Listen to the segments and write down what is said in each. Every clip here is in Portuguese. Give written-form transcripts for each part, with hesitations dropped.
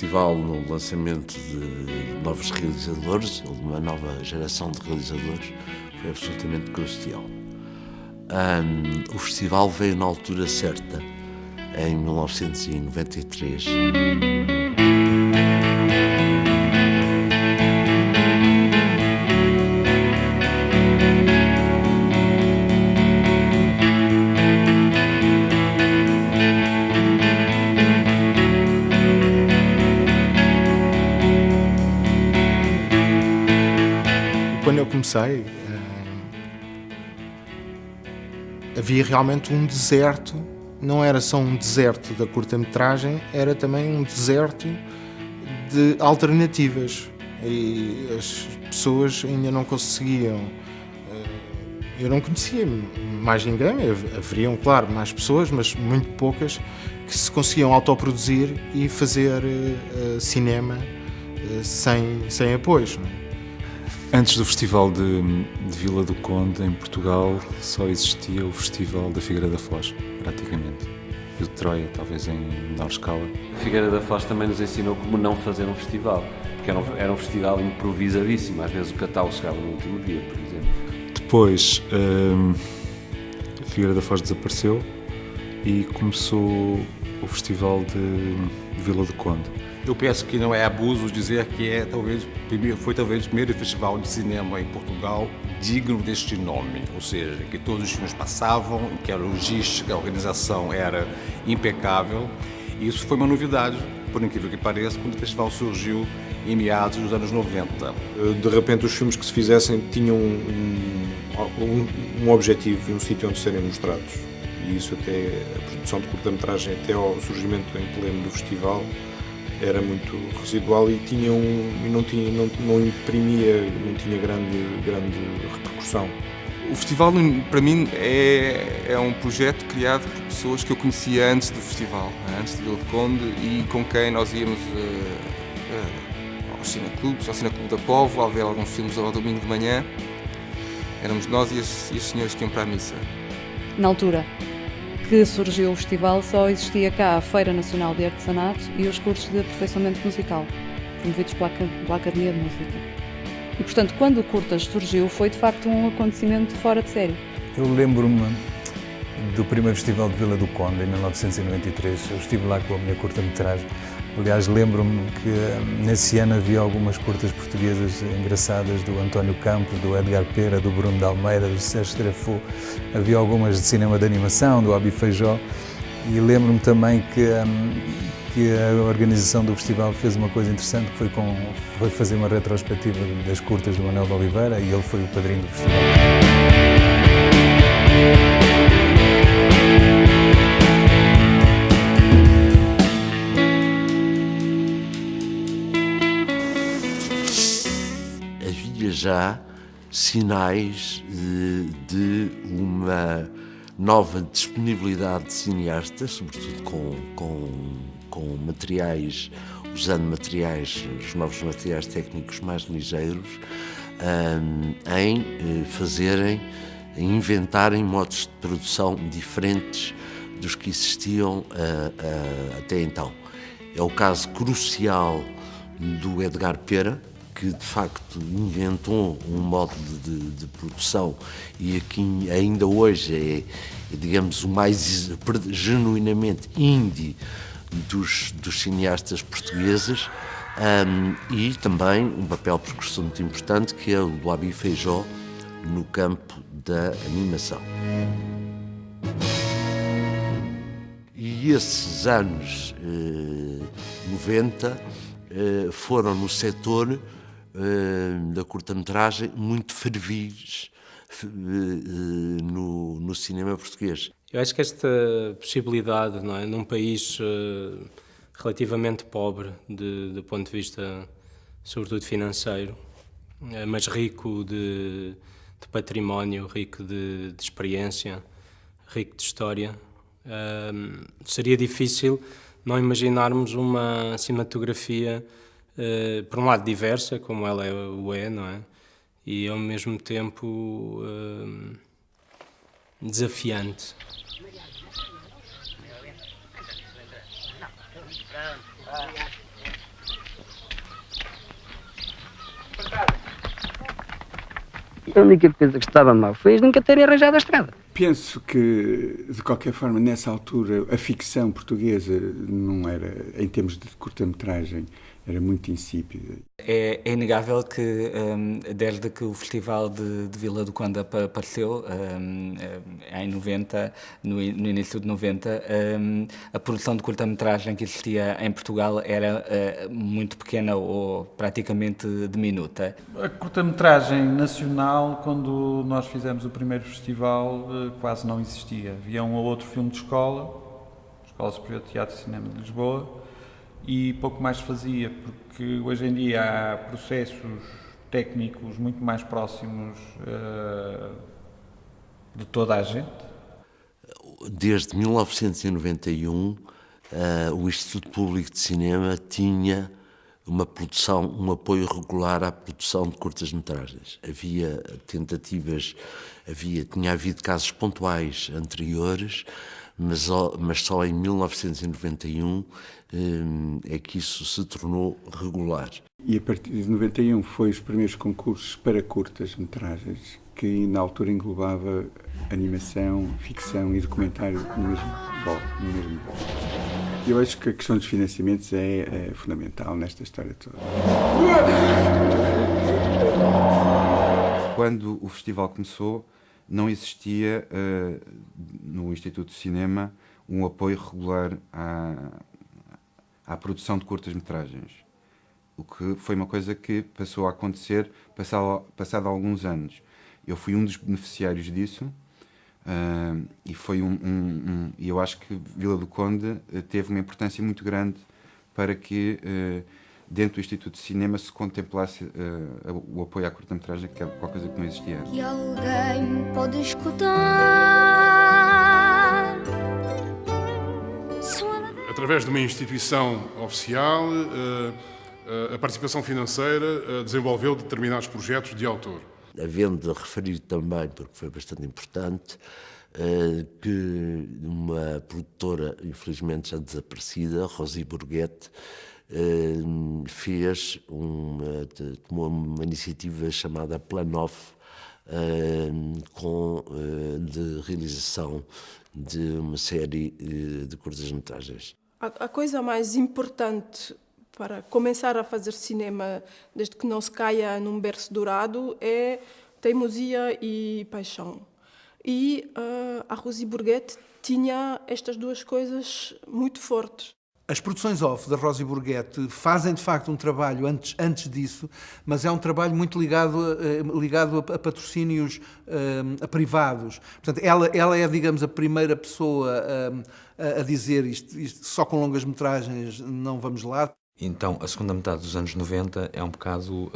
festival no lançamento de novos realizadores, de uma nova geração de realizadores, foi absolutamente crucial. O festival veio na altura certa, em 1993. Quando eu comecei, havia realmente um deserto, não era só um deserto da curta-metragem, era também um deserto de alternativas. E as pessoas ainda não conseguiam. Eu não conhecia mais ninguém, haveriam, claro, mais pessoas, mas muito poucas, que se conseguiam autoproduzir e fazer cinema sem apoios. Não é? Antes do Festival de Vila do Conde, em Portugal, só existia o Festival da Figueira da Foz, praticamente. E o de Troia, talvez em menor escala. A Figueira da Foz também nos ensinou como não fazer um festival, porque era um festival improvisadíssimo. Às vezes o catálogo chegava no último dia, por exemplo. Depois, a Figueira da Foz desapareceu e começou o Festival de Vila do Conde. Eu penso que não é abuso dizer que foi talvez o primeiro festival de cinema em Portugal digno deste nome, ou seja, que todos os filmes passavam, que a logística, a organização era impecável. E isso foi uma novidade, por incrível que pareça, quando o festival surgiu em meados dos anos 90. De repente os filmes que se fizessem tinham um objetivo e um sítio onde serem mostrados. E isso até, a produção de curta-metragem até ao surgimento em pleno do festival, era muito residual e não imprimia, não tinha grande repercussão. O festival, para mim, é um projeto criado por pessoas que eu conhecia antes do festival, antes de Vila do Conde, e com quem nós íamos aos cineclubes, ao Cineclube da Póvoa, a ver alguns filmes ao domingo de manhã. Éramos nós e as senhoras que iam para a missa. Na altura que surgiu o festival, só existia cá a Feira Nacional de Artesanato e os cursos de aperfeiçoamento musical, promovidos pela Academia de Música. E, portanto, quando o Curtas surgiu, foi de facto um acontecimento fora de série. Eu lembro-me do primeiro festival de Vila do Conde, em 1993. Eu estive lá com a minha curta-metragem. Aliás, lembro-me que nesse ano havia algumas curtas portuguesas engraçadas, do António Campos, do Edgar Pera, do Bruno de Almeida, do Sérgio Trafou. Havia algumas de cinema de animação, do Abi Feijó. E lembro-me também que a organização do festival fez uma coisa interessante, que foi fazer uma retrospectiva das curtas do Manuel de Oliveira, e ele foi o padrinho do festival. Havia já sinais de uma nova disponibilidade de cineastas, sobretudo com materiais, usando materiais, os novos materiais técnicos mais ligeiros, em inventarem modos de produção diferentes dos que existiam até então. É o caso crucial do Edgar Pera, que de facto inventou um modo de produção e aqui ainda hoje é digamos, o mais genuinamente indie dos cineastas portugueses, e também um papel precursor muito importante, que é o do Abi Feijó no campo da animação. E esses anos 90 foram no setor da curta-metragem muito fervis no cinema português. Eu acho que esta possibilidade, não é, num país relativamente pobre do ponto de vista, sobretudo financeiro, mas rico de património, rico de experiência, rico de história, seria difícil não imaginarmos uma cinematografia, por um lado, diversa, como ela o é, não é? E ao mesmo tempo desafiante. A única coisa que estava mal foi eles nunca terem arranjado a estrada. Penso que, de qualquer forma, nessa altura, a ficção portuguesa não era, em termos de curta-metragem, era muito insípida. É inegável que, desde que o Festival de Vila do Conde apareceu, em 90, no início de 90, a produção de curta-metragem que existia em Portugal era muito pequena ou praticamente diminuta. A curta-metragem nacional, quando nós fizemos o primeiro festival, quase não existia. Havia um ou outro filme de escola, Escola Superior de Teatro e Cinema de Lisboa, e pouco mais se fazia, porque hoje em dia há processos técnicos muito mais próximos de toda a gente. Desde 1991, o Instituto Público de Cinema tinha uma produção, um apoio regular à produção de curtas-metragens. Havia tentativas, tinha havido casos pontuais anteriores, mas só em 1991 é que isso se tornou regular. E a partir de 91 foi os primeiros concursos para curtas-metragens, que na altura englobava animação, ficção e documentário no mesmo bolo. Eu acho que a questão dos financiamentos é fundamental nesta história toda. Quando o festival começou, não existia no Instituto de Cinema um apoio regular à produção de curtas-metragens, o que foi uma coisa que passou a acontecer passado alguns anos. Eu fui um dos beneficiários disso e eu acho que Vila do Conde teve uma importância muito grande para que dentro do Instituto de Cinema se contemplasse o apoio à curta-metragem, que é qualquer coisa que não existia antes. Que alguém pode escutar. Através de uma instituição oficial, a participação financeira desenvolveu determinados projetos de autor. Havendo de referir também, porque foi bastante importante, que uma produtora, infelizmente já desaparecida, Rosi Burguete, tomou uma iniciativa chamada Planoff, de realização de uma série de curtas-metragens. A coisa mais importante para começar a fazer cinema, desde que não se caia num berço dourado, é teimosia e paixão. E a Rosi Burguete tinha estas duas coisas muito fortes. As produções off da Rosi Burguete fazem, de facto, um trabalho antes disso, mas é um trabalho muito ligado a patrocínios a privados. Portanto, ela é, digamos, a primeira pessoa a dizer isto só com longas-metragens não vamos lá. Então, a segunda metade dos anos 90 é um bocado...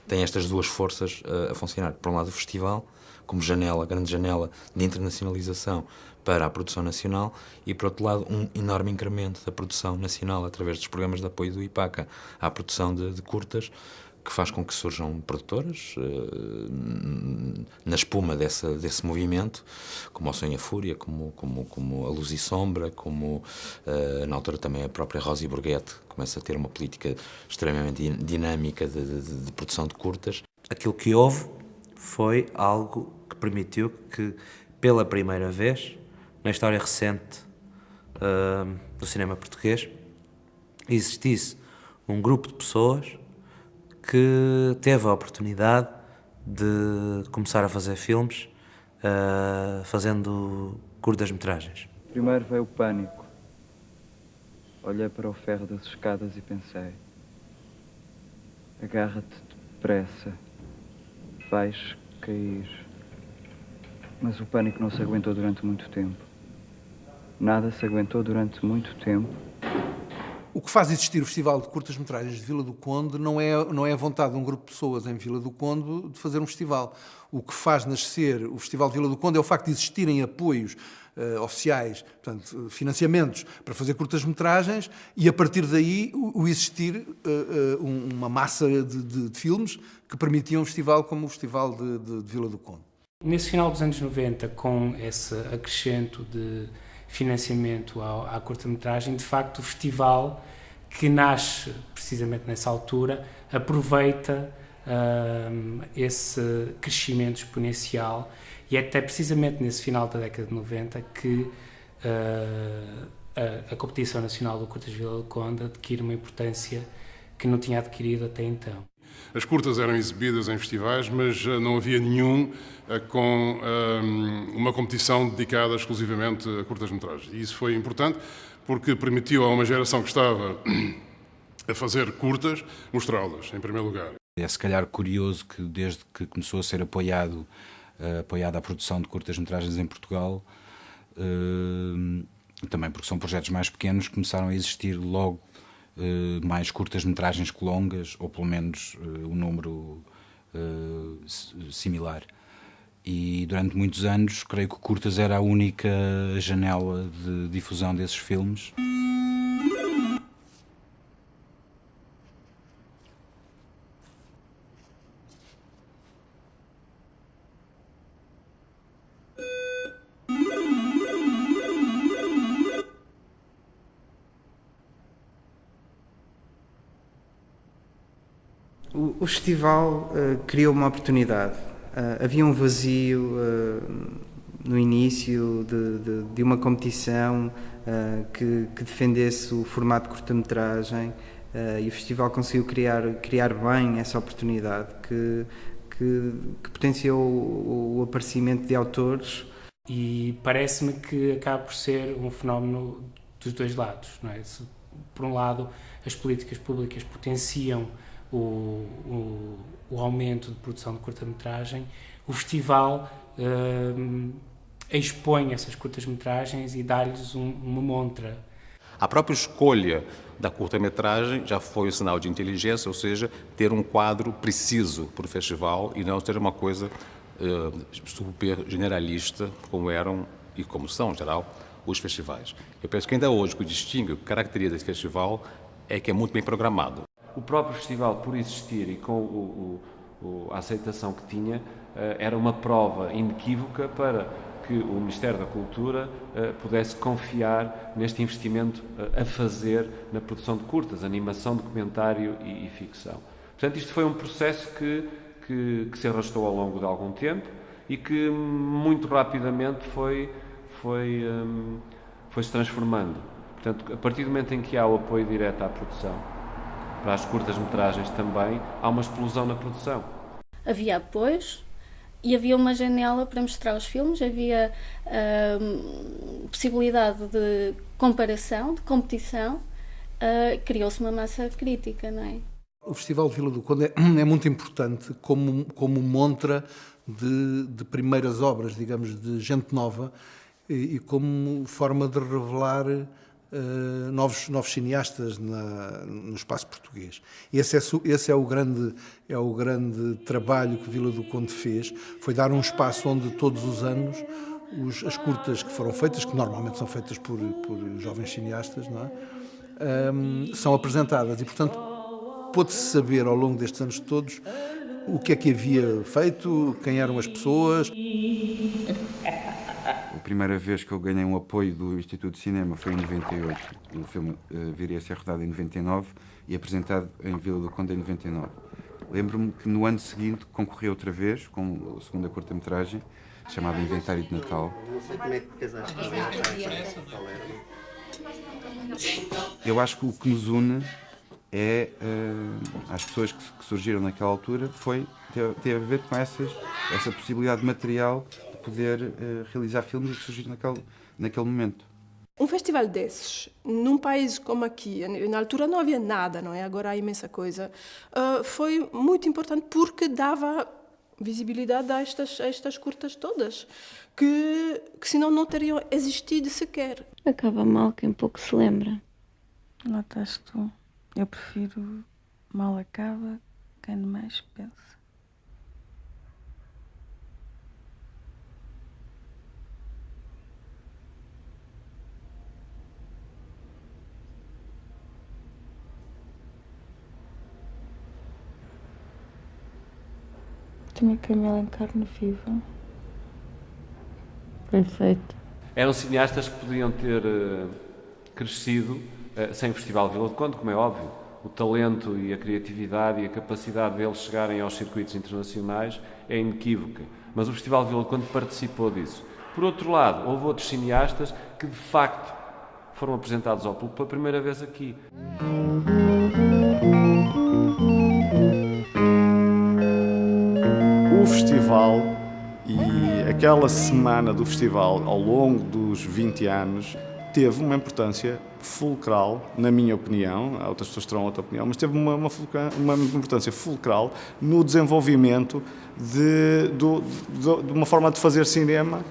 tem estas duas forças a funcionar. Por um lado, o festival, como grande janela de internacionalização para a produção nacional, e, por outro lado, um enorme incremento da produção nacional através dos programas de apoio do IPACA à produção de curtas, que faz com que surjam produtoras na espuma desse movimento, como o Sonho e a Fúria, como a Luz e Sombra, como na altura também a própria Rosi Burguete começa a ter uma política extremamente dinâmica de produção de curtas. Aquilo que houve foi algo que permitiu que, pela primeira vez, na história recente do cinema português, existisse um grupo de pessoas que teve a oportunidade de começar a fazer filmes fazendo curtas-metragens. Primeiro veio o pânico. Olhei para o ferro das escadas e pensei: agarra-te depressa, vais cair. Mas o pânico não se aguentou durante muito tempo. Nada se aguentou durante muito tempo. O que faz existir o Festival de Curtas-Metragens de Vila do Conde não é a vontade de um grupo de pessoas em Vila do Conde de fazer um festival. O que faz nascer o Festival de Vila do Conde é o facto de existirem apoios oficiais, portanto, financiamentos para fazer curtas-metragens, e a partir daí o existir uma massa de filmes que permitiam um festival como o Festival de Vila do Conde. Nesse final dos anos 90, com esse acrescento de financiamento à curta-metragem, de facto o festival, que nasce precisamente nessa altura, aproveita esse crescimento exponencial, e é até precisamente nesse final da década de 90 que a competição nacional do Curtas Vila do Conde adquire uma importância que não tinha adquirido até então. As curtas eram exibidas em festivais, mas não havia nenhum com uma competição dedicada exclusivamente a curtas-metragens. E isso foi importante porque permitiu a uma geração que estava a fazer curtas mostrá-las, em primeiro lugar. É se calhar curioso que desde que começou a ser apoiada a produção de curtas-metragens em Portugal, também porque são projetos mais pequenos, começaram a existir logo mais curtas-metragens que longas, ou pelo menos um número similar. E durante muitos anos, creio que curtas era a única janela de difusão desses filmes. O festival criou uma oportunidade. Havia um vazio no início de uma competição que defendesse o formato de curta-metragem, e o festival conseguiu criar bem essa oportunidade que potenciou o aparecimento de autores. E parece-me que acaba por ser um fenómeno dos dois lados, não é? Por um lado, as políticas públicas potenciam o aumento de produção de curta-metragem, o festival expõe essas curtas-metragens e dá-lhes uma montra. A própria escolha da curta-metragem já foi um sinal de inteligência, ou seja, ter um quadro preciso para o festival e não ter uma coisa super generalista, como eram e como são, em geral, os festivais. Eu penso que ainda hoje o que distingue, o que caracteriza esse festival é que é muito bem programado. O próprio festival, por existir e com a aceitação que tinha, era uma prova inequívoca para que o Ministério da Cultura pudesse confiar neste investimento a fazer na produção de curtas, animação, documentário e ficção. Portanto, isto foi um processo que se arrastou ao longo de algum tempo e que muito rapidamente foi se transformando. Portanto, a partir do momento em que há o apoio direto à produção, para as curtas-metragens também, há uma explosão na produção. Havia apoios e havia uma janela para mostrar os filmes, havia possibilidade de comparação, de competição, criou-se uma massa crítica, não é? O Festival de Vila do Conde é muito importante como montra de primeiras obras, digamos, de gente nova, e como forma de revelar novos cineastas no espaço português. Esse é o grande trabalho que Vila do Conde fez, foi dar um espaço onde todos os anos as curtas que foram feitas, que normalmente são feitas por jovens cineastas, não é? São apresentadas e, portanto, pôde-se saber ao longo destes anos todos o que é que havia feito, quem eram as pessoas. A primeira vez que eu ganhei um apoio do Instituto de Cinema foi em 98. O filme viria a ser rodado em 99 e apresentado em Vila do Conde em 99. Lembro-me que no ano seguinte concorri outra vez com a segunda curta-metragem, chamada Inventário de Natal. Não sei como é que pensaste que Eu acho que o que nos une é as pessoas que surgiram naquela altura tem a ver com essa possibilidade material de poder realizar filmes e surgir naquele momento. Um festival desses, num país como aqui, na altura não havia nada, não é? Agora há imensa coisa. Foi muito importante porque dava visibilidade a estas curtas todas, que senão não teriam existido sequer. Acaba mal quem pouco se lembra. Lá estás tu. Eu prefiro mal acaba quem demais pensa. Tinha Camila em carne viva. Perfeito. Eram cineastas que podiam ter crescido sem o Festival de Vila do Conde, como é óbvio. o talento e a criatividade e a capacidade deles chegarem aos circuitos internacionais é inequívoca. Mas o Festival de Vila do Conde participou disso. Por outro lado, houve outros cineastas que, de facto, foram apresentados ao público pela primeira vez aqui. O festival e aquela semana do festival, ao longo dos 20 anos, teve uma importância fulcral, na minha opinião, outras pessoas terão outra opinião, mas teve uma importância fulcral no desenvolvimento de uma forma de fazer cinema.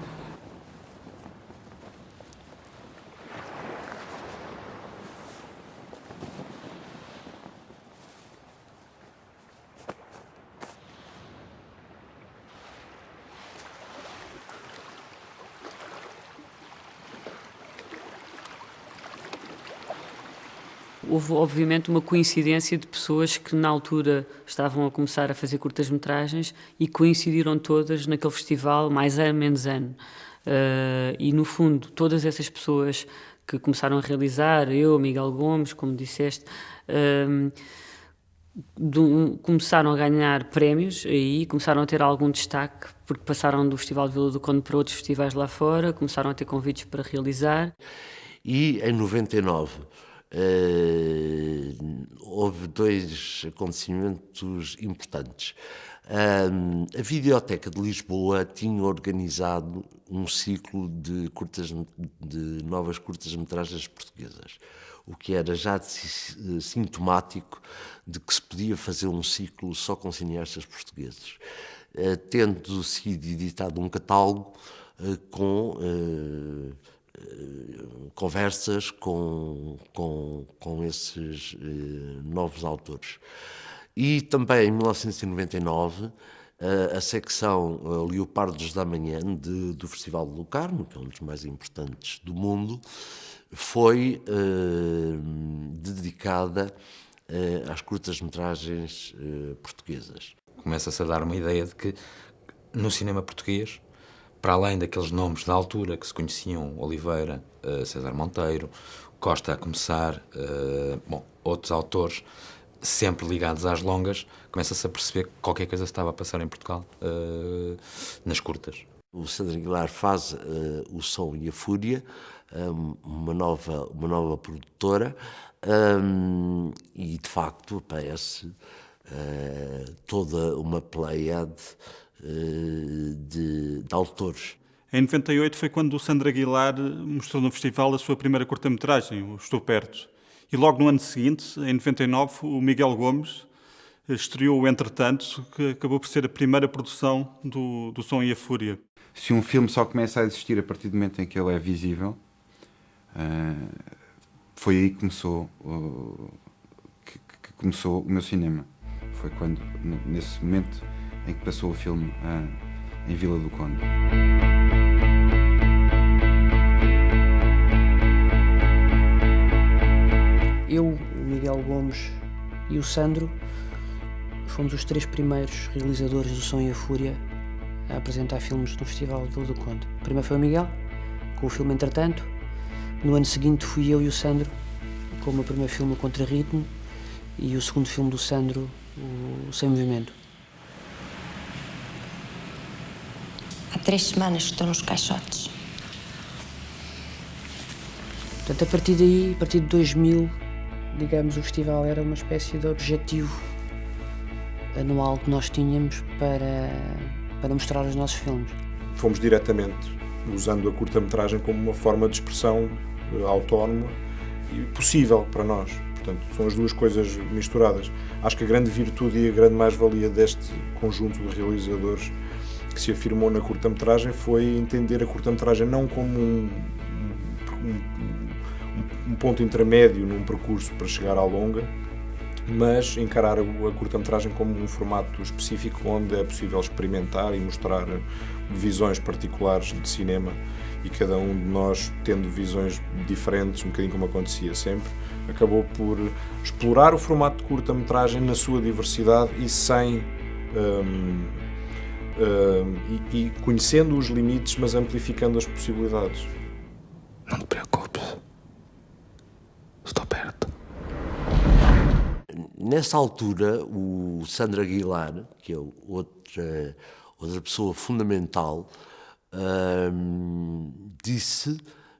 Houve, obviamente, uma coincidência de pessoas que, na altura, estavam a começar a fazer curtas-metragens e coincidiram todas naquele festival, mais ano, menos ano. E, no fundo, todas essas pessoas que começaram a realizar, eu, Miguel Gomes, como disseste, começaram a ganhar prémios e começaram a ter algum destaque, porque passaram do Festival de Vila do Conde para outros festivais lá fora, começaram a ter convites para realizar. E, em 99... houve dois acontecimentos importantes. A Videoteca de Lisboa tinha organizado um ciclo de novas curtas-metragens portuguesas, o que era já sintomático de que se podia fazer um ciclo só com cineastas portugueses, tendo sido editado um catálogo com conversas com esses novos autores. E também, em 1999, a secção Leopardos da Manhã do Festival de Locarno, que é um dos mais importantes do mundo, foi dedicada às curtas-metragens portuguesas. Começa-se a dar uma ideia de que, no cinema português, para além daqueles nomes da altura que se conheciam, Oliveira, César Monteiro, Costa a começar, outros autores, sempre ligados às longas, começa-se a perceber que qualquer coisa se estava a passar em Portugal nas curtas. O Sandro Aguilar faz O Som e a Fúria, uma nova produtora, e de facto aparece toda uma pleiade de autores. Em 98 foi quando o Sandro Aguilar mostrou no festival a sua primeira curta-metragem, o Estou Perto. E logo no ano seguinte, em 99, o Miguel Gomes estreou o Entretanto, que acabou por ser a primeira produção do Som e a Fúria. Se um filme só começa a existir a partir do momento em que ele é visível, foi aí que começou o meu cinema. Foi quando, nesse momento em que passou o filme em Vila do Conde. Eu, o Miguel Gomes e o Sandro fomos os três primeiros realizadores do Som e a Fúria a apresentar filmes no Festival de Vila do Conde. Primeiro foi o Miguel, com o filme Entretanto. No ano seguinte fui eu e o Sandro, com o meu primeiro filme, O Contrarritmo, e o segundo filme do Sandro, o Sem Movimento. Há 3 semanas que estou nos caixotes. Portanto, a partir daí, a partir de 2000, digamos, o festival era uma espécie de objetivo anual que nós tínhamos para mostrar os nossos filmes. Fomos diretamente usando a curta-metragem como uma forma de expressão autónoma e possível para nós. Portanto, são as duas coisas misturadas. Acho que a grande virtude e a grande mais-valia deste conjunto de realizadores que se afirmou na curta-metragem foi entender a curta-metragem não como um ponto intermédio num percurso para chegar à longa, mas encarar a curta-metragem como um formato específico onde é possível experimentar e mostrar visões particulares de cinema, e cada um de nós, tendo visões diferentes, um bocadinho como acontecia sempre, acabou por explorar o formato de curta-metragem na sua diversidade e sem e conhecendo os limites, mas amplificando as possibilidades. Não te preocupes, estou perto. nessa altura, o Sandro Aguilar, que é outra pessoa fundamental,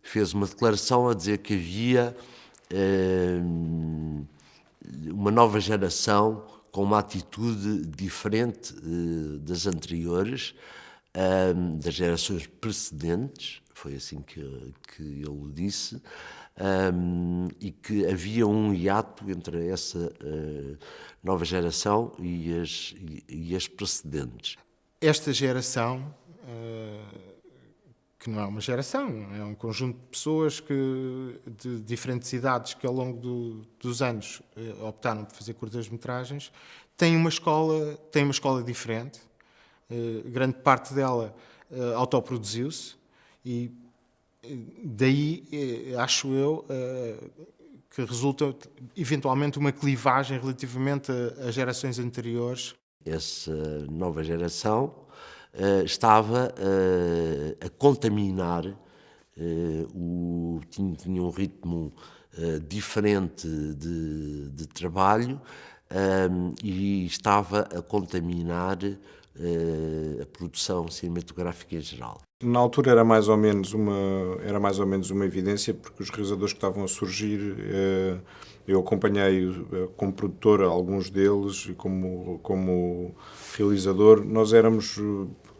fez uma declaração a dizer que havia uma nova geração com uma atitude diferente das anteriores, das gerações precedentes, foi assim que ele disse, e que havia um hiato entre essa nova geração e as precedentes. Esta geração, que não é uma geração, é um conjunto de pessoas de diferentes idades que ao longo dos anos optaram por fazer curtas-metragens, tem uma escola diferente. Grande parte dela autoproduziu-se e daí, acho eu, que resulta eventualmente uma clivagem relativamente às gerações anteriores. Essa nova geração estava a contaminar, tinha um ritmo diferente de trabalho e estava a contaminar a produção cinematográfica em geral. Na altura era mais ou menos uma evidência, porque os realizadores que estavam a surgir, eu acompanhei como produtor alguns deles e como realizador. Nós éramos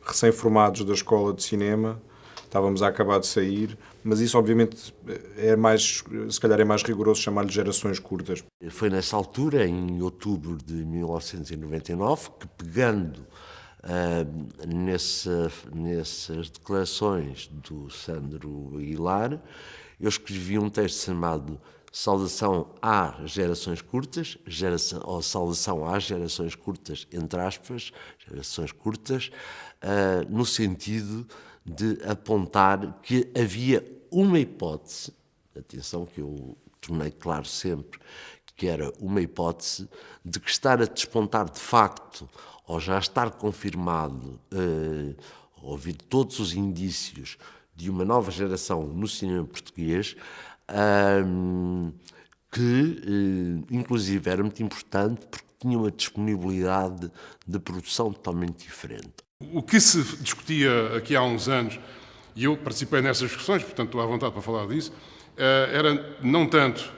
recém-formados da escola de cinema, estávamos a acabar de sair, mas isso obviamente se calhar é mais rigoroso chamar-lhe gerações curtas. Foi nessa altura, em outubro de 1999, que pegando nessas declarações do Sandro Aguilar, eu escrevi um texto chamado Saudação às Gerações Curtas, ou Saudação às Gerações Curtas, entre aspas, gerações curtas, no sentido de apontar que havia uma hipótese, atenção que eu tornei claro sempre, que era uma hipótese de que estar a despontar de facto, ou já estar confirmado, ouvir todos os indícios de uma nova geração no cinema português, que inclusive era muito importante porque tinha uma disponibilidade de produção totalmente diferente. O que se discutia aqui há uns anos, e eu participei nessas discussões, portanto estou à vontade para falar disso, era não tanto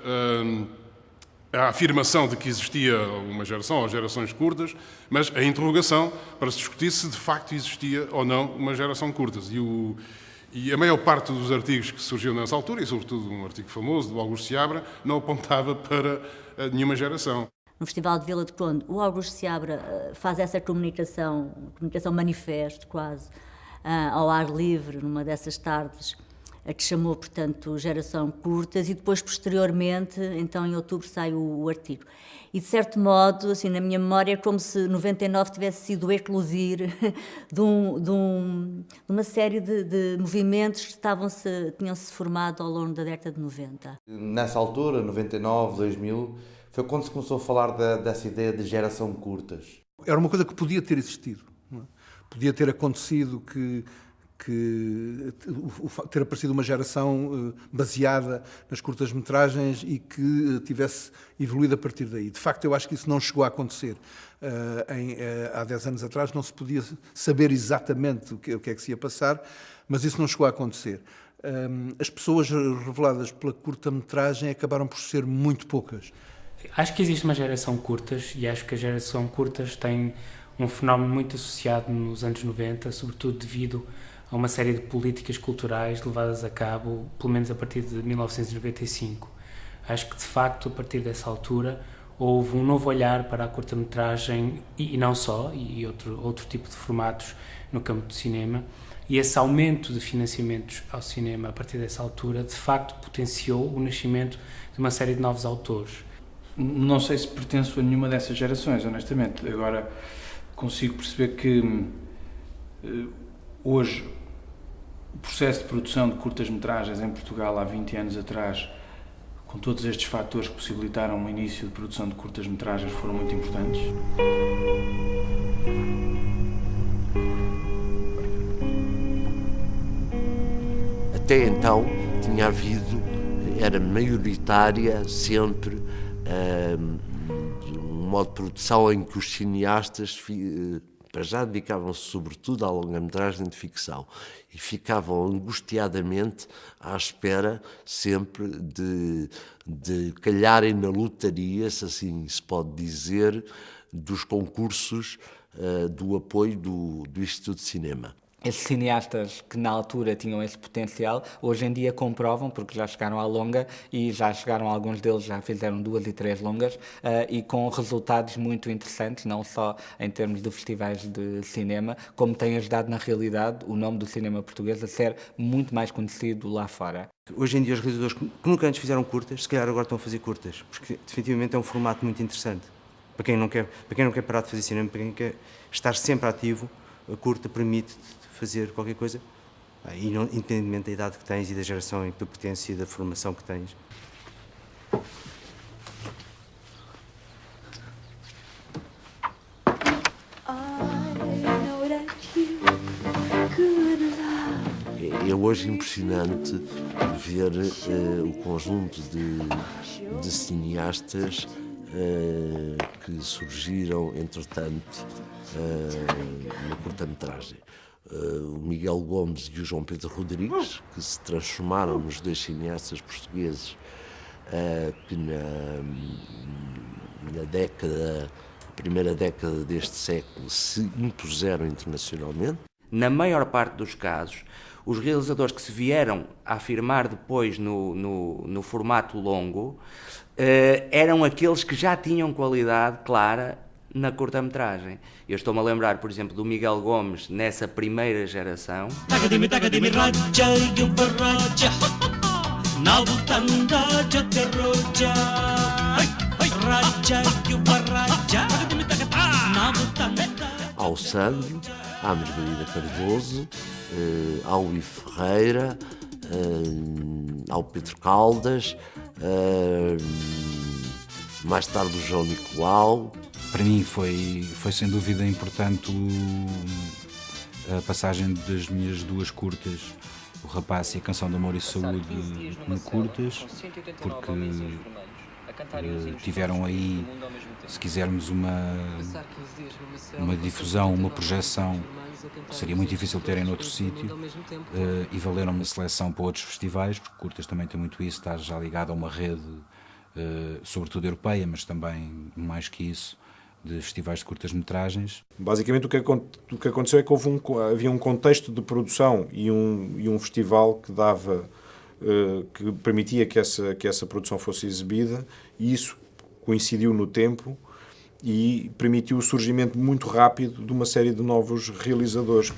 a afirmação de que existia uma geração ou gerações curtas, mas a interrogação para se discutir se de facto existia ou não uma geração curtas. E a maior parte dos artigos que surgiram nessa altura, e sobretudo um artigo famoso do Augusto Seabra, não apontava para nenhuma geração. No Festival de Vila do Conde, o Augusto Seabra faz essa comunicação manifesto quase, ao ar livre, numa dessas tardes, a que chamou, portanto, Geração Curtas, e depois, posteriormente, então em outubro, sai o artigo. E, de certo modo, assim, na minha memória, é como se 99 tivesse sido o eclodir de uma série de movimentos que tinham-se formado ao longo da década de 90. Nessa altura, 99, 2000, foi quando se começou a falar dessa ideia de geração curtas. Era uma coisa que podia ter existido. Não é? Podia ter acontecido que ter aparecido uma geração baseada nas curtas-metragens e que tivesse evoluído a partir daí. De facto, eu acho que isso não chegou a acontecer. Há 10 anos atrás não se podia saber exatamente o que é que se ia passar, mas isso não chegou a acontecer. As pessoas reveladas pela curta-metragem acabaram por ser muito poucas. Acho que existe uma geração curtas e acho que a geração curtas tem um fenómeno muito associado nos anos 90, sobretudo devido a uma série de políticas culturais levadas a cabo, pelo menos a partir de 1995. Acho que, de facto, a partir dessa altura, houve um novo olhar para a curta-metragem, e não só, e outro tipo de formatos no campo do cinema, e esse aumento de financiamentos ao cinema a partir dessa altura, de facto, potenciou o nascimento de uma série de novos autores. Não sei se pertenço a nenhuma dessas gerações, honestamente. Agora, consigo perceber que hoje o processo de produção de curtas-metragens em Portugal há 20 anos atrás, com todos estes fatores que possibilitaram o início de produção de curtas-metragens, foram muito importantes. Até então era maioritária sempre modo de produção em que os cineastas para já dedicavam-se sobretudo à longa-metragem de ficção e ficavam angustiadamente à espera sempre de calharem na lotaria, se assim se pode dizer, dos concursos do apoio do Instituto de Cinema. Esses cineastas que na altura tinham esse potencial, hoje em dia comprovam, porque já chegaram à longa e já chegaram, alguns deles já fizeram 2 e 3 longas e com resultados muito interessantes, não só em termos de festivais de cinema, como tem ajudado na realidade o nome do cinema português a ser muito mais conhecido lá fora. Hoje em dia os realizadores que nunca antes fizeram curtas, se calhar agora estão a fazer curtas, porque definitivamente é um formato muito interessante. Para quem não quer parar de fazer cinema, para quem quer estar sempre ativo, a curta permite fazer qualquer coisa, e não, independentemente da idade que tens e da geração em que tu pertences e da formação que tens. É hoje impressionante ver o conjunto de cineastas que surgiram, entretanto, na curta-metragem. O Miguel Gomes e o João Pedro Rodrigues, que se transformaram nos 2 cineastas portugueses que na primeira década deste século se impuseram internacionalmente. Na maior parte dos casos, os realizadores que se vieram a afirmar depois no formato longo eram aqueles que já tinham qualidade clara na curta-metragem. Eu estou-me a lembrar, por exemplo, do Miguel Gomes nessa primeira geração. Ao Sandro, à Margarida Cardoso, ao Ivo Ferreira, ao Pedro Caldas, mais tarde o João Nicolau. Para mim foi sem dúvida importante a passagem das minhas 2 curtas, O Rapaz e a Canção de Amor e Saúde, como curtas, porque tiveram aí, se quisermos, uma difusão, uma projeção que seria muito difícil terem noutro sítio, e valeram uma seleção para outros festivais, porque curtas também tem muito isso, está já ligado a uma rede, sobretudo europeia, mas também, mais que isso, de festivais de curtas-metragens. Basicamente o que aconteceu é que havia um contexto de produção e um festival que que permitia que essa produção fosse exibida, e isso coincidiu no tempo e permitiu o surgimento muito rápido de uma série de novos realizadores.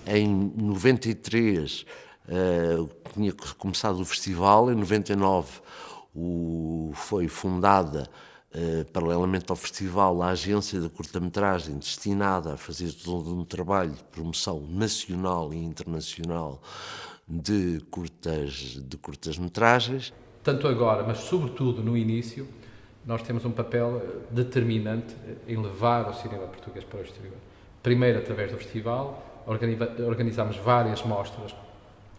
Em 93 tinha começado o festival, em 99 foi fundada, paralelamente ao festival, a agência de curta-metragem destinada a fazer todo um trabalho de promoção nacional e internacional de curtas-metragens. Tanto agora, mas sobretudo no início, nós temos um papel determinante em levar o cinema português para o exterior. Primeiro através do festival, organizámos várias mostras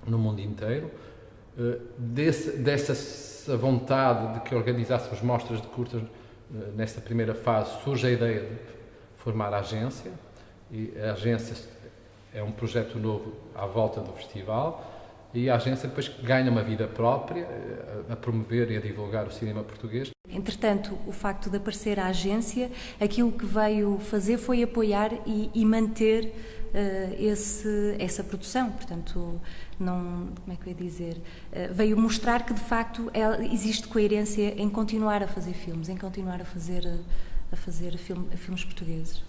no mundo inteiro. Dessa vontade de que organizássemos mostras de curtas, nesta primeira fase surge a ideia de formar a agência, e a agência é um projeto novo à volta do festival, e a agência depois ganha uma vida própria a promover e a divulgar o cinema português. Entretanto, o facto de aparecer a agência, aquilo que veio fazer foi apoiar e manter essa produção. Portanto, não, como é que eu ia dizer? Veio mostrar que, de facto, existe coerência em continuar a fazer filmes, em continuar a fazer filmes portugueses.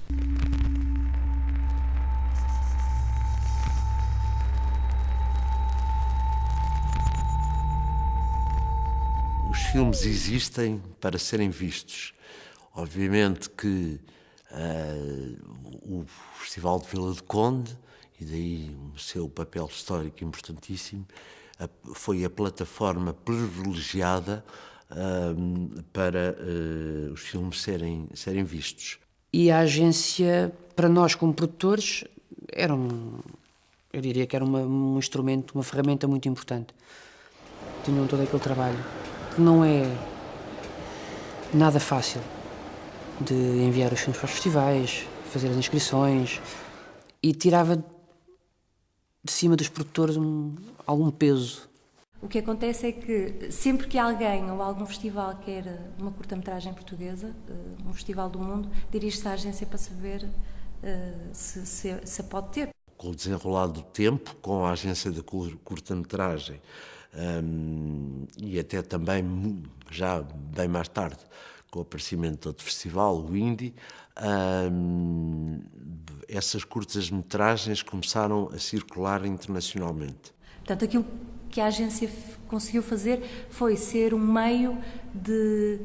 Os filmes existem para serem vistos. Obviamente que o Festival de Vila do Conde, e daí o seu papel histórico importantíssimo, foi a plataforma privilegiada para os filmes serem vistos. E a agência, para nós como produtores, eu diria que era um instrumento, uma ferramenta muito importante. Tinham todo aquele trabalho que não é nada fácil, de enviar os filmes para os festivais, fazer as inscrições, e tirava de cima dos produtores algum peso. O que acontece é que sempre que alguém ou algum festival quer uma curta-metragem portuguesa, um festival do mundo, dirige-se à agência para saber se a pode ter. Com o desenrolar do tempo, com a agência da curta-metragem e até também, já bem mais tarde, com o aparecimento de outro festival, o Indie, essas curtas-metragens começaram a circular internacionalmente. Portanto, aquilo que a agência conseguiu fazer foi ser um meio de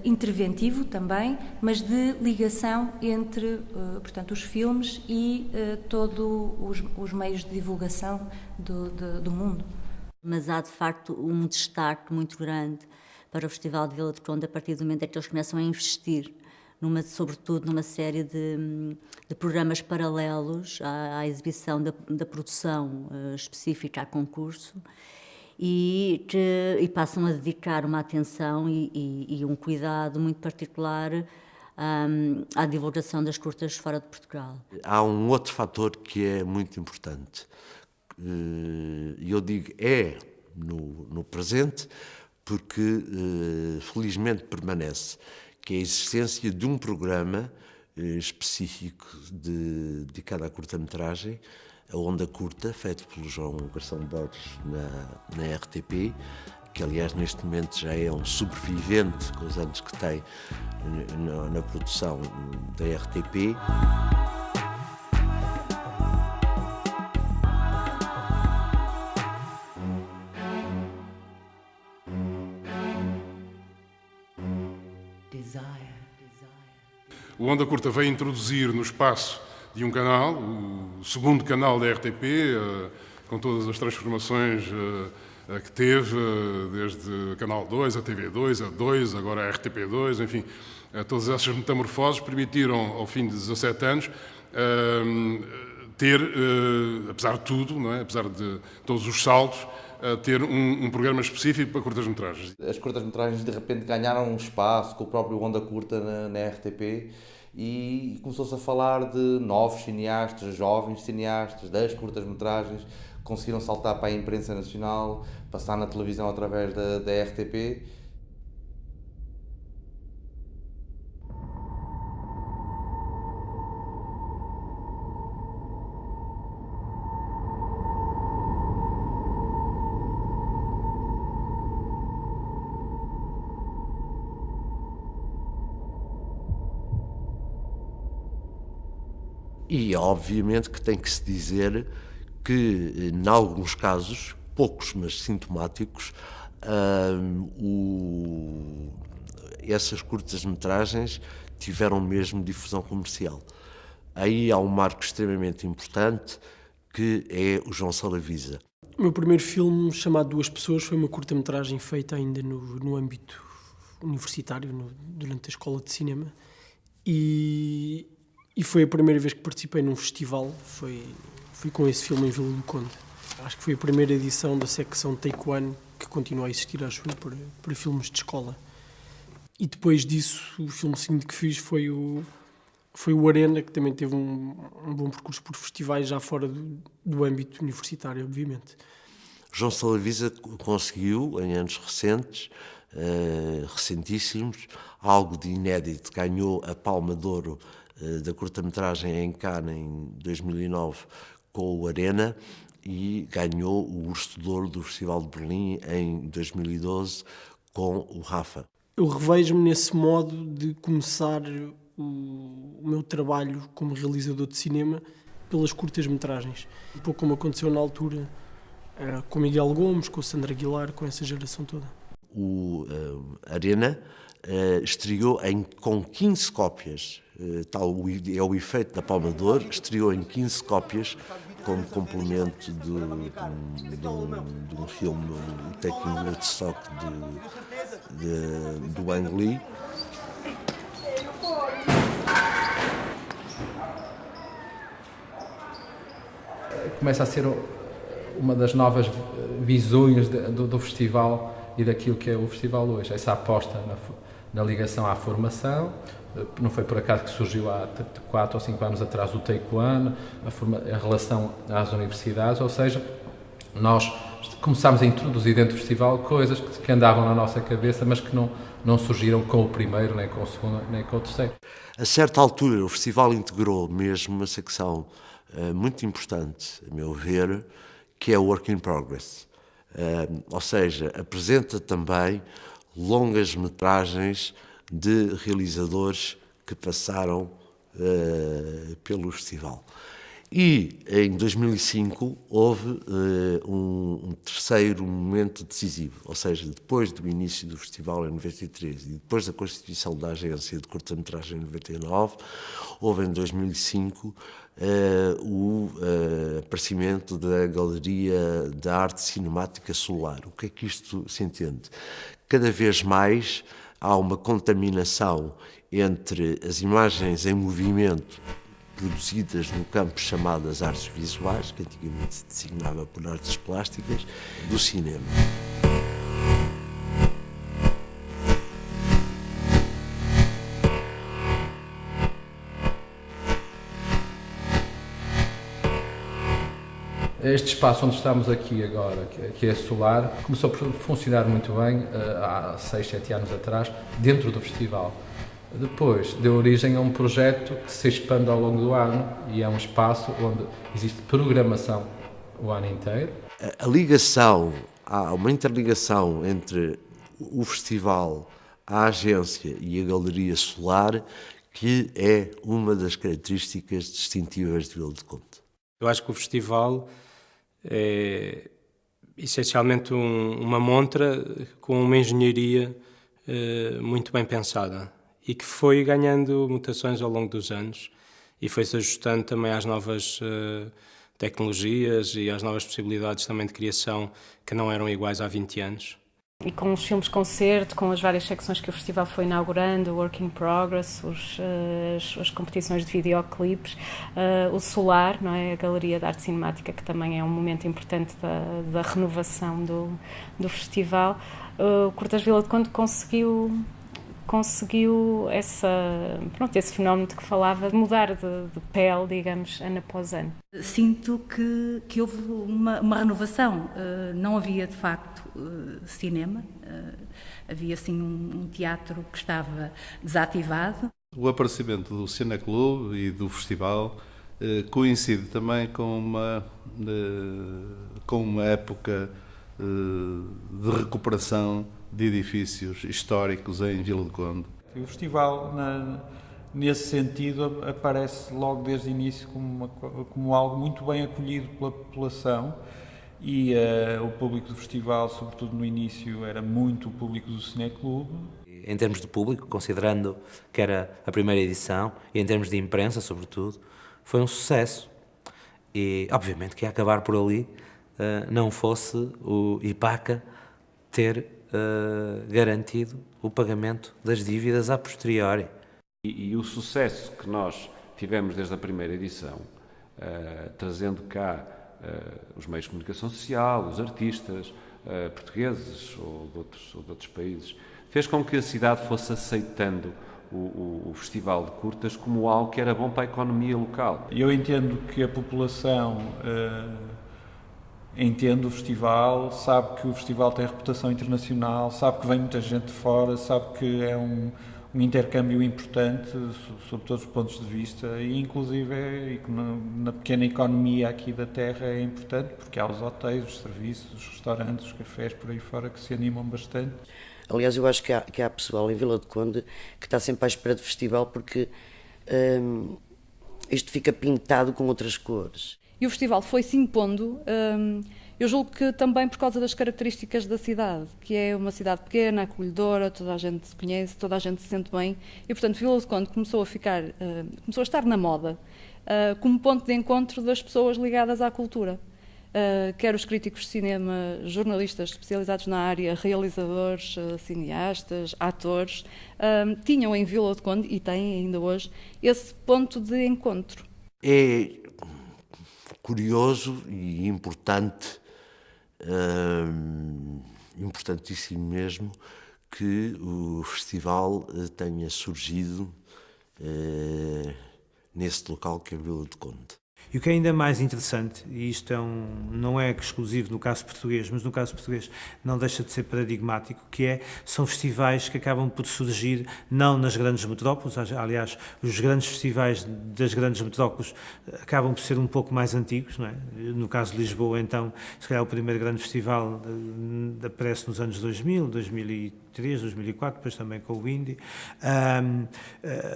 interventivo também, mas de ligação entre, portanto, os filmes e todos os meios de divulgação do mundo. Mas há, de facto, um destaque muito grande para o Festival de Vila do Conde a partir do momento em que eles começam a investir, sobretudo numa série de programas paralelos à exibição da produção específica a concurso e passam a dedicar uma atenção e um cuidado muito particular à divulgação das curtas fora de Portugal. Há um outro fator que é muito importante. Eu digo no presente porque felizmente permanece, que é a existência de um programa específico dedicado à curta-metragem, a Onda Curta, feito pelo João Garção Borges na RTP, que aliás neste momento já é um sobrevivente com os anos que tem na produção da RTP. O Onda Curta veio introduzir no espaço de um canal, o segundo canal da RTP, com todas as transformações que teve, desde Canal 2, a TV2, a 2, agora a RTP2, enfim, todas essas metamorfoses permitiram, ao fim de 17 anos, ter, apesar de tudo, não é? Apesar de todos os saltos, ter um programa específico para curtas-metragens. As curtas-metragens de repente ganharam um espaço com o próprio Onda Curta na RTP e começou-se a falar de novos cineastas, jovens cineastas, das curtas-metragens, conseguiram saltar para a imprensa nacional, passar na televisão através da RTP. E, obviamente, que tem que se dizer que, em alguns casos, poucos, mas sintomáticos, essas curtas-metragens tiveram mesmo difusão comercial. Aí há um marco extremamente importante, que é o João Salavisa. O meu primeiro filme, chamado Duas Pessoas, foi uma curta-metragem feita ainda no âmbito universitário, durante a escola de cinema, e foi a primeira vez que participei num festival, foi com esse filme em Vila do Conde. Acho que foi a primeira edição da secção Take One, que continua a existir, acho eu, para filmes de escola. E depois disso, o filme seguinte que fiz foi o Arena, que também teve um bom percurso por festivais já fora do âmbito universitário, obviamente. João Salavisa conseguiu, em anos recentes, recentíssimos, algo de inédito. Ganhou a Palma de Ouro da curta-metragem em Cannes em 2009 com o Arena e ganhou o Urso de Ouro do Festival de Berlim em 2012 com o Rafa. Eu revejo-me nesse modo de começar o meu trabalho como realizador de cinema pelas curtas-metragens. Um pouco como aconteceu na altura com Miguel Gomes, com o Sandro Aguilar, com essa geração toda. O Arena estreou com 15 cópias, tal é o efeito da Palma de Ouro, estreou em 15 cópias como complemento de um filme, o Taking Woodstock do Ang Lee. começa a ser uma das novas visões do festival e daquilo que é o festival hoje. Essa aposta na ligação à formação. Não foi por acaso que surgiu há 4 ou 5 anos atrás o Take One, a relação às universidades, ou seja, nós começámos a introduzir dentro do festival coisas que andavam na nossa cabeça, mas que não surgiram com o primeiro, nem com o segundo, nem com o terceiro. A certa altura, o festival integrou mesmo uma secção muito importante, a meu ver, que é o Work in Progress. Ou seja, apresenta também longas metragens de realizadores que passaram pelo festival. E em 2005 houve um terceiro momento decisivo, ou seja, depois do início do festival em 93 e depois da constituição da agência de curta-metragem em 99, houve em 2005 o aparecimento da Galeria da Arte Cinemática Solar. O que é que isto se entende? Cada vez mais há uma contaminação entre as imagens em movimento produzidas no campo chamadas artes visuais, que antigamente se designava por artes plásticas, do cinema. Este espaço onde estamos aqui agora, que é Solar, começou a funcionar muito bem há 6, 7 anos atrás, dentro do festival. Depois deu origem a um projeto que se expande ao longo do ano e é um espaço onde existe programação o ano inteiro. A ligação, há uma interligação entre o festival, a agência e a Galeria Solar, que é uma das características distintivas de Vila do Conde. Eu acho que o festival é essencialmente uma montra com uma engenharia muito bem pensada e que foi ganhando mutações ao longo dos anos e foi-se ajustando também às novas tecnologias e às novas possibilidades também de criação que não eram iguais há 20 anos. E com os filmes-concerto, com as várias secções que o festival foi inaugurando, o Work in Progress, as competições de videoclipes, o Solar, não é? A Galeria de Arte Cinemática, que também é um momento importante da renovação do festival, o Curtas Vila do Conde conseguiu esse fenómeno de que falava, de mudar de pele, digamos, ano após ano. Sinto que houve uma renovação. Não havia, de facto, cinema. Havia, sim, um teatro que estava desativado. O aparecimento do Cineclube e do festival coincide também com uma época de recuperação de edifícios históricos em Vila do Conde. O festival, nesse sentido, aparece logo desde o início como algo muito bem acolhido pela população e o público do festival, sobretudo no início, era muito o público do Cineclube. Em termos de público, considerando que era a primeira edição, e em termos de imprensa, sobretudo, foi um sucesso. E, obviamente, que ia acabar por ali, não fosse o IPACA ter garantido o pagamento das dívidas a posteriori. E o sucesso que nós tivemos desde a primeira edição, trazendo cá os meios de comunicação social, os artistas portugueses ou de outros países, fez com que a cidade fosse aceitando o Festival de Curtas como algo que era bom para a economia local. Eu entendo que a população entende o festival, sabe que o festival tem reputação internacional, sabe que vem muita gente de fora, sabe que é um intercâmbio importante sob todos os pontos de vista e inclusive na pequena economia aqui da terra é importante porque há os hotéis, os serviços, os restaurantes, os cafés por aí fora que se animam bastante. Aliás, eu acho que há pessoal em Vila do Conde que está sempre à espera de festival porque isto fica pintado com outras cores. E o festival foi se impondo, eu julgo que também por causa das características da cidade, que é uma cidade pequena, acolhedora, toda a gente se conhece, toda a gente se sente bem, e portanto Vila do Conde começou a estar na moda, como ponto de encontro das pessoas ligadas à cultura. Quer os críticos de cinema, jornalistas especializados na área, realizadores, cineastas, atores, tinham em Vila do Conde, e têm ainda hoje, esse ponto de encontro. É curioso e importante, importantíssimo mesmo, que o festival tenha surgido nesse local que é a Vila do Conde. E o que é ainda mais interessante, e isto não é exclusivo no caso português, mas no caso português não deixa de ser paradigmático, são festivais que acabam por surgir não nas grandes metrópoles, aliás, os grandes festivais das grandes metrópoles acabam por ser um pouco mais antigos, não é? No caso de Lisboa, então, se calhar o primeiro grande festival aparece nos anos 2000, 2003, 2004, depois também com o Indie,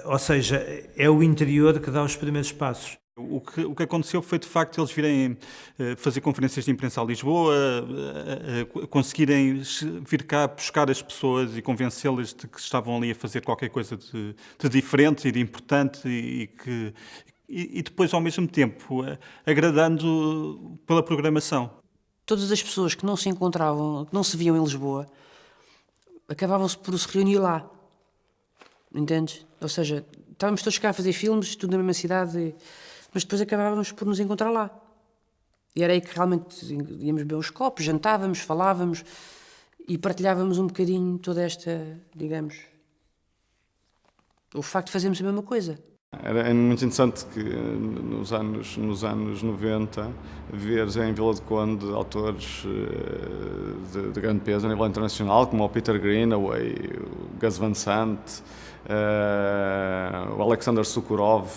ou seja, é o interior que dá os primeiros passos. O que aconteceu foi, de facto, eles virem fazer conferências de imprensa a Lisboa, conseguirem vir cá buscar as pessoas e convencê-las de que estavam ali a fazer qualquer coisa de diferente e de importante e depois, ao mesmo tempo, agradando pela programação. Todas as pessoas que não se encontravam, que não se viam em Lisboa, acabavam-se por se reunir lá. Entendes? Ou seja, estávamos todos cá a fazer filmes, tudo na mesma cidade, mas depois acabávamos por nos encontrar lá. E era aí que realmente íamos beber uns copos, jantávamos, falávamos e partilhávamos um bocadinho toda esta, digamos, o facto de fazermos a mesma coisa. Era muito interessante que nos anos 90 ver em Vila do Conde autores de grande peso a nível internacional, como o Peter Greenaway, o Gus Van Sant, o Alexander Sokurov,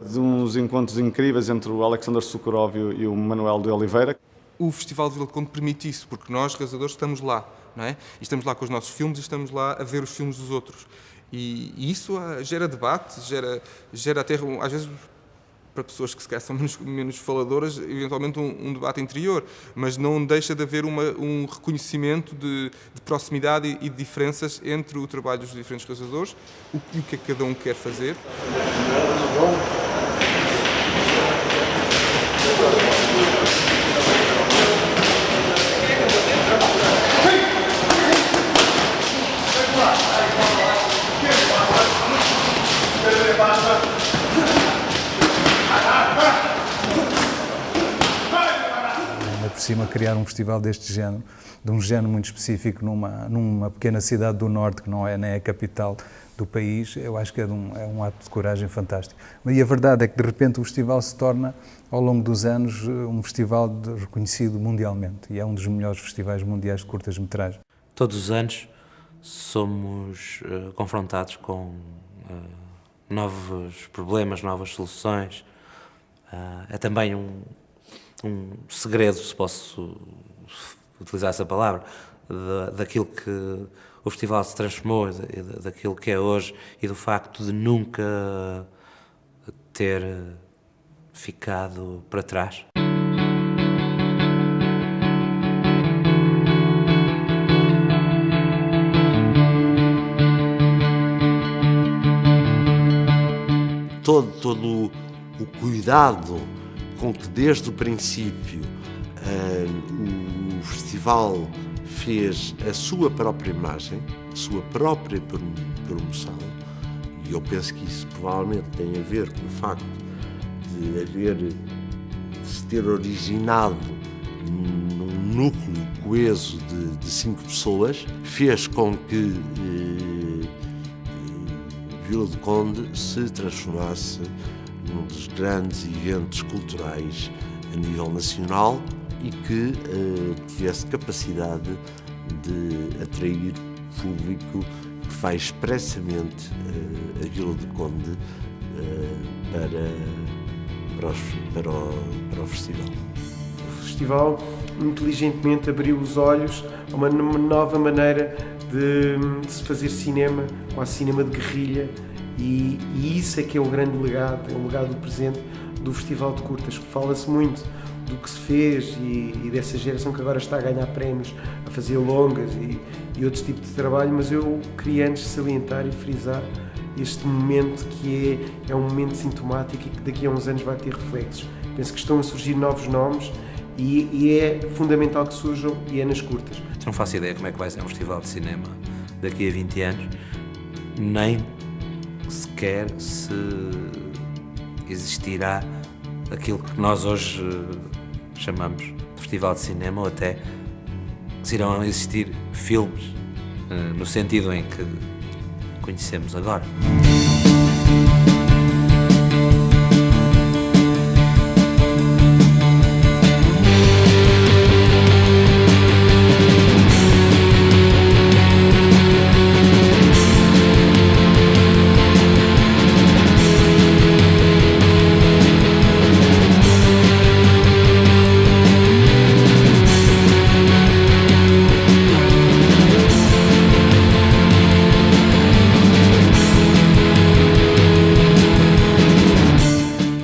de uns encontros incríveis entre o Alexander Sokurov e o Manuel de Oliveira. O Festival de Vila do Conde permite isso, porque nós, realizadores, estamos lá, não é? E estamos lá com os nossos filmes e estamos lá a ver os filmes dos outros. E isso gera debate, gera até, às vezes, para pessoas que se calhar são menos faladoras, eventualmente um debate interior, mas não deixa de haver um reconhecimento de proximidade e de diferenças entre o trabalho dos diferentes realizadores, o que é que cada um quer fazer. Por cima, criar um festival deste género, de um género muito específico numa pequena cidade do Norte, que não é nem a capital do país, eu acho que é um ato de coragem fantástico. E a verdade é que, de repente, o festival se torna, ao longo dos anos, um festival reconhecido mundialmente, e é um dos melhores festivais mundiais de curtas-metragens. Todos os anos somos confrontados com novos problemas, novas soluções. É também um segredo, se posso utilizar essa palavra, daquilo que o festival se transformou, daquilo que é hoje e do facto de nunca ter ficado para trás. Todo o cuidado com que desde o princípio o festival fez a sua própria imagem, a sua própria promoção, e eu penso que isso provavelmente tem a ver com o facto de se ter originado num núcleo coeso de 5 pessoas, fez com que Vila do Conde se transformasse num dos grandes eventos culturais a nível nacional e que tivesse capacidade de atrair público que vai expressamente a Vila do Conde para o festival. O festival inteligentemente abriu os olhos a uma nova maneira de se fazer cinema, quase cinema de guerrilha, e isso é que é o grande legado, é o legado do presente do Festival de Curtas. Fala-se muito do que se fez e dessa geração que agora está a ganhar prémios, a fazer longas e outros tipos de trabalho, mas eu queria antes salientar e frisar este momento que é um momento sintomático e que daqui a uns anos vai ter reflexos. Penso que estão a surgir novos nomes e é fundamental que surjam, e é nas curtas. Não faço ideia como é que vai ser um festival de cinema daqui a 20 anos, nem sequer se existirá aquilo que nós hoje chamamos de Festival de Cinema, ou até se irão existir filmes no sentido em que conhecemos agora.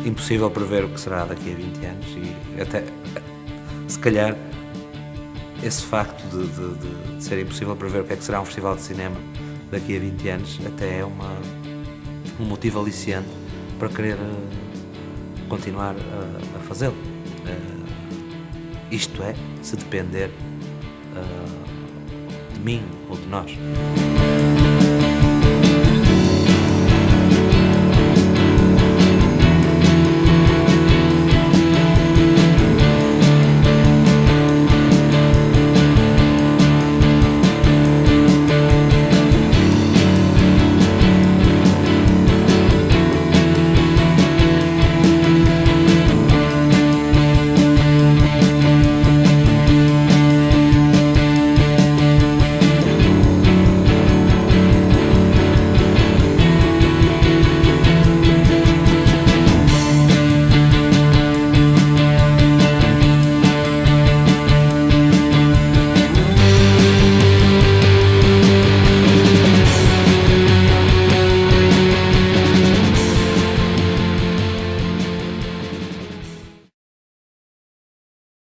Impossível prever o que será daqui a 20 anos e até, se calhar, esse facto de ser impossível prever o que é que será um festival de cinema daqui a 20 anos até é um motivo aliciante para querer continuar a fazê-lo. Isto é, se depender de mim ou de nós.